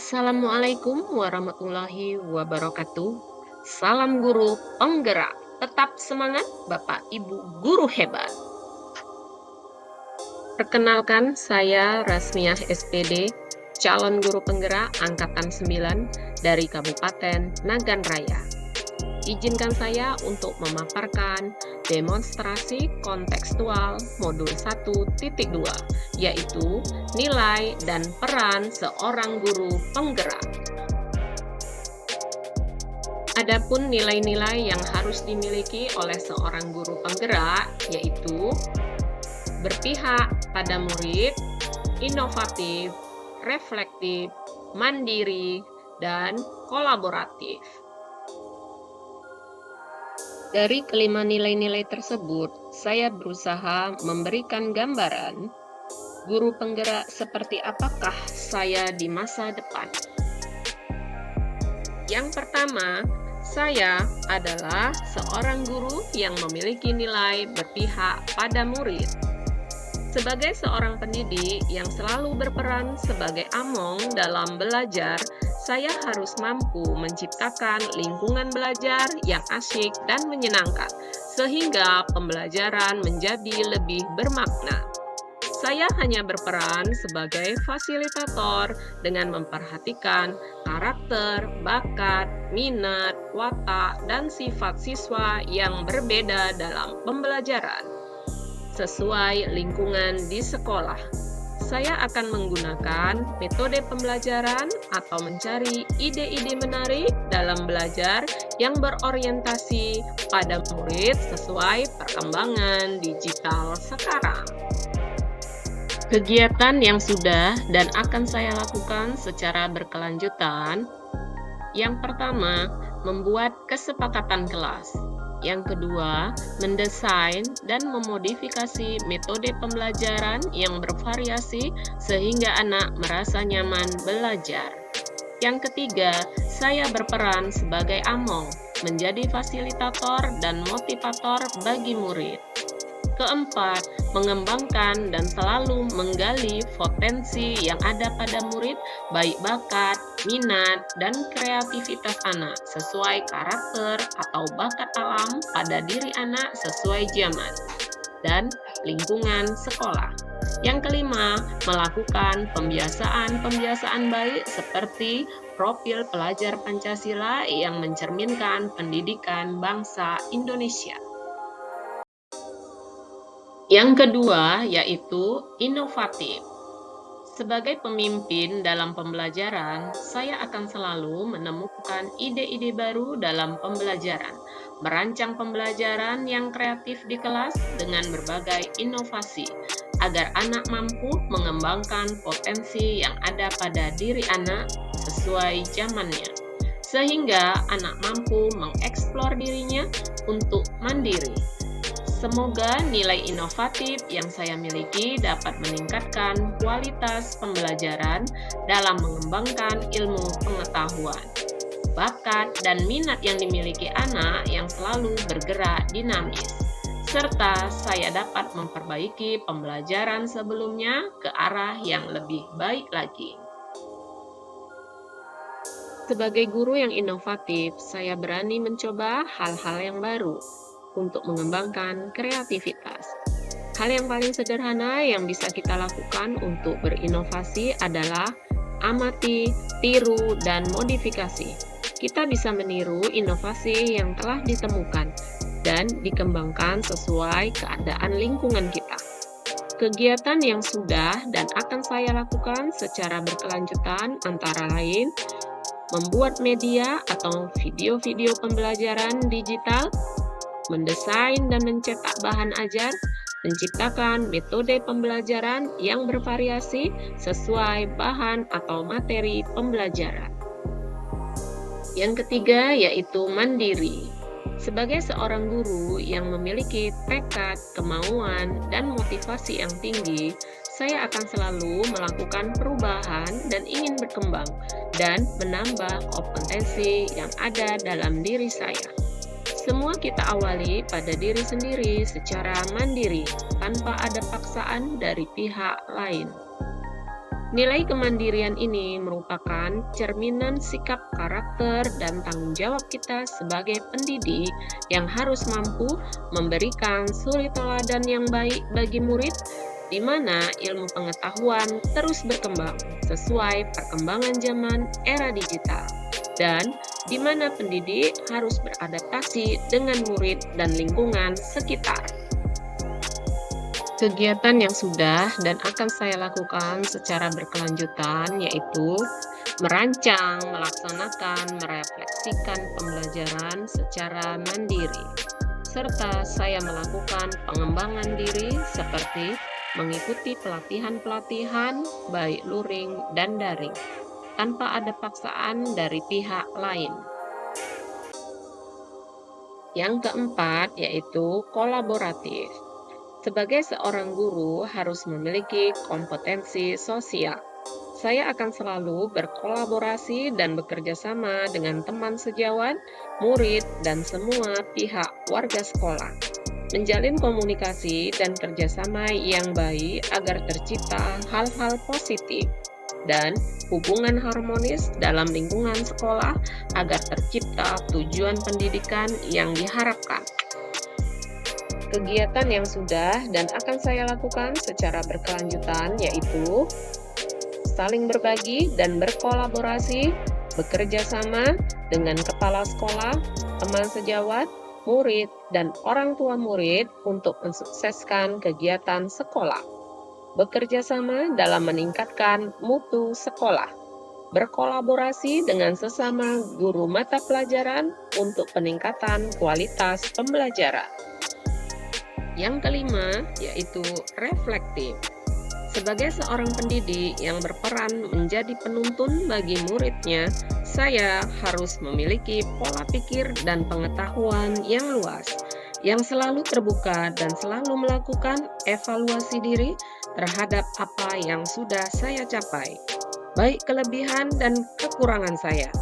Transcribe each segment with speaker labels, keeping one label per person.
Speaker 1: Assalamualaikum warahmatullahi wabarakatuh. Salam guru penggerak. Tetap semangat Bapak Ibu guru hebat. Perkenalkan, saya Rasmiah SPD, calon guru penggerak angkatan 9 dari Kabupaten Nagan Raya. Izinkan saya untuk memaparkan demonstrasi kontekstual modul 1.2, yaitu nilai dan peran seorang guru penggerak. Adapun nilai-nilai yang harus dimiliki oleh seorang guru penggerak, yaitu berpihak pada murid, inovatif, reflektif, mandiri, dan kolaboratif. Dari kelima nilai-nilai tersebut, saya berusaha memberikan gambaran guru penggerak seperti apakah saya di masa depan. Yang pertama, saya adalah seorang guru yang memiliki nilai berpihak pada murid. Sebagai seorang pendidik yang selalu berperan sebagai among dalam belajar, saya harus mampu menciptakan lingkungan belajar yang asyik dan menyenangkan, sehingga pembelajaran menjadi lebih bermakna. Saya hanya berperan sebagai fasilitator dengan memperhatikan karakter, bakat, minat, watak, dan sifat siswa yang berbeda dalam pembelajaran. Sesuai lingkungan di sekolah, saya akan menggunakan metode pembelajaran atau mencari ide-ide menarik dalam belajar yang berorientasi pada murid sesuai perkembangan digital sekarang. Kegiatan yang sudah dan akan saya lakukan secara berkelanjutan, yang pertama, membuat kesepakatan kelas. Yang kedua, mendesain dan memodifikasi metode pembelajaran yang bervariasi sehingga anak merasa nyaman belajar. Yang ketiga, saya berperan sebagai among, menjadi fasilitator dan motivator bagi murid. Keempat, mengembangkan dan selalu menggali potensi yang ada pada murid, baik bakat, minat, dan kreativitas anak sesuai karakter atau bakat alam pada diri anak sesuai zaman dan lingkungan sekolah. Yang kelima, melakukan pembiasaan baik seperti profil pelajar Pancasila yang mencerminkan pendidikan bangsa Indonesia. Yang kedua, yaitu inovatif. Sebagai pemimpin dalam pembelajaran, saya akan selalu menemukan ide-ide baru dalam pembelajaran, merancang pembelajaran yang kreatif di kelas dengan berbagai inovasi, agar anak mampu mengembangkan potensi yang ada pada diri anak sesuai zamannya, sehingga anak mampu mengeksplor dirinya untuk mandiri. Semoga nilai inovatif yang saya miliki dapat meningkatkan kualitas pembelajaran dalam mengembangkan ilmu pengetahuan, bakat, dan minat yang dimiliki anak yang selalu bergerak dinamis, serta saya dapat memperbaiki pembelajaran sebelumnya ke arah yang lebih baik lagi. Sebagai guru yang inovatif, saya berani mencoba hal-hal yang baru untuk mengembangkan kreativitas. Hal yang paling sederhana yang bisa kita lakukan untuk berinovasi adalah amati, tiru, dan modifikasi. Kita bisa meniru inovasi yang telah ditemukan dan dikembangkan sesuai keadaan lingkungan kita. Kegiatan yang sudah dan akan saya lakukan secara berkelanjutan antara lain membuat media atau video-video pembelajaran digital, mendesain dan mencetak bahan ajar, menciptakan metode pembelajaran yang bervariasi sesuai bahan atau materi pembelajaran. Yang ketiga, yaitu mandiri. Sebagai seorang guru yang memiliki tekad, kemauan, dan motivasi yang tinggi, saya akan selalu melakukan perubahan dan ingin berkembang dan menambah kompetensi yang ada dalam diri saya. Semua kita awali pada diri sendiri secara mandiri, tanpa ada paksaan dari pihak lain. Nilai kemandirian ini merupakan cerminan sikap karakter dan tanggung jawab kita sebagai pendidik yang harus mampu memberikan suri teladan yang baik bagi murid, di mana ilmu pengetahuan terus berkembang sesuai perkembangan zaman era digital, dan di mana pendidik harus beradaptasi dengan murid dan lingkungan sekitar. Kegiatan yang sudah dan akan saya lakukan secara berkelanjutan yaitu merancang, melaksanakan, merefleksikan pembelajaran secara mandiri, serta saya melakukan pengembangan diri seperti mengikuti pelatihan-pelatihan baik luring dan daring tanpa ada paksaan dari pihak lain. Yang keempat yaitu kolaboratif. Sebagai seorang guru harus memiliki kompetensi sosial. Saya akan selalu berkolaborasi dan bekerja sama dengan teman sejawat, murid, dan semua pihak warga sekolah. Menjalin komunikasi dan kerjasama yang baik agar tercipta hal-hal positif dan hubungan harmonis dalam lingkungan sekolah agar tercipta tujuan pendidikan yang diharapkan. Kegiatan yang sudah dan akan saya lakukan secara berkelanjutan yaitu saling berbagi dan berkolaborasi, bekerja sama dengan kepala sekolah, teman sejawat, murid, dan orang tua murid untuk mensukseskan kegiatan sekolah. Bekerja sama dalam meningkatkan mutu sekolah. Berkolaborasi dengan sesama guru mata pelajaran untuk peningkatan kualitas pembelajaran. Yang kelima, yaitu reflektif. Sebagai seorang pendidik yang berperan menjadi penuntun bagi muridnya, saya harus memiliki pola pikir dan pengetahuan yang luas, yang selalu terbuka dan selalu melakukan evaluasi diri terhadap apa yang sudah saya capai, baik kelebihan dan kekurangan saya.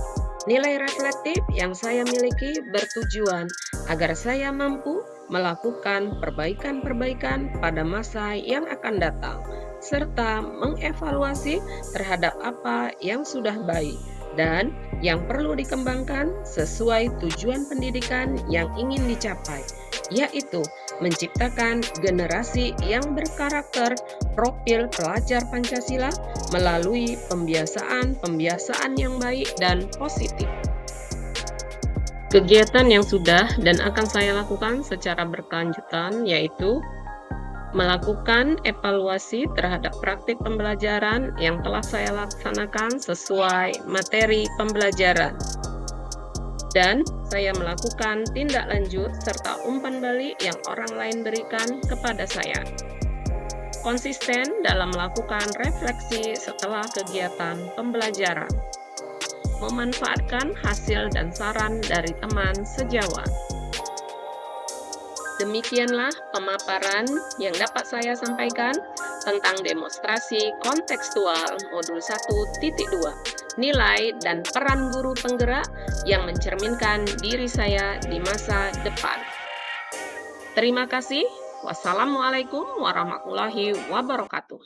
Speaker 1: Nilai reflektif yang saya miliki bertujuan agar saya mampu melakukan perbaikan-perbaikan pada masa yang akan datang, serta mengevaluasi terhadap apa yang sudah baik dan yang perlu dikembangkan sesuai tujuan pendidikan yang ingin dicapai, yaitu menciptakan generasi yang berkarakter profil pelajar Pancasila melalui pembiasaan-pembiasaan yang baik dan positif. Kegiatan yang sudah dan akan saya lakukan secara berkelanjutan yaitu melakukan evaluasi terhadap praktik pembelajaran yang telah saya laksanakan sesuai materi pembelajaran. Dan saya melakukan tindak lanjut serta umpan balik yang orang lain berikan kepada saya. Konsisten dalam melakukan refleksi setelah kegiatan pembelajaran. Memanfaatkan hasil dan saran dari teman sejawat. Demikianlah pemaparan yang dapat saya sampaikan tentang demonstrasi kontekstual modul 1.2, nilai dan peran guru penggerak yang mencerminkan diri saya di masa depan. Terima kasih. Wassalamualaikum warahmatullahi wabarakatuh.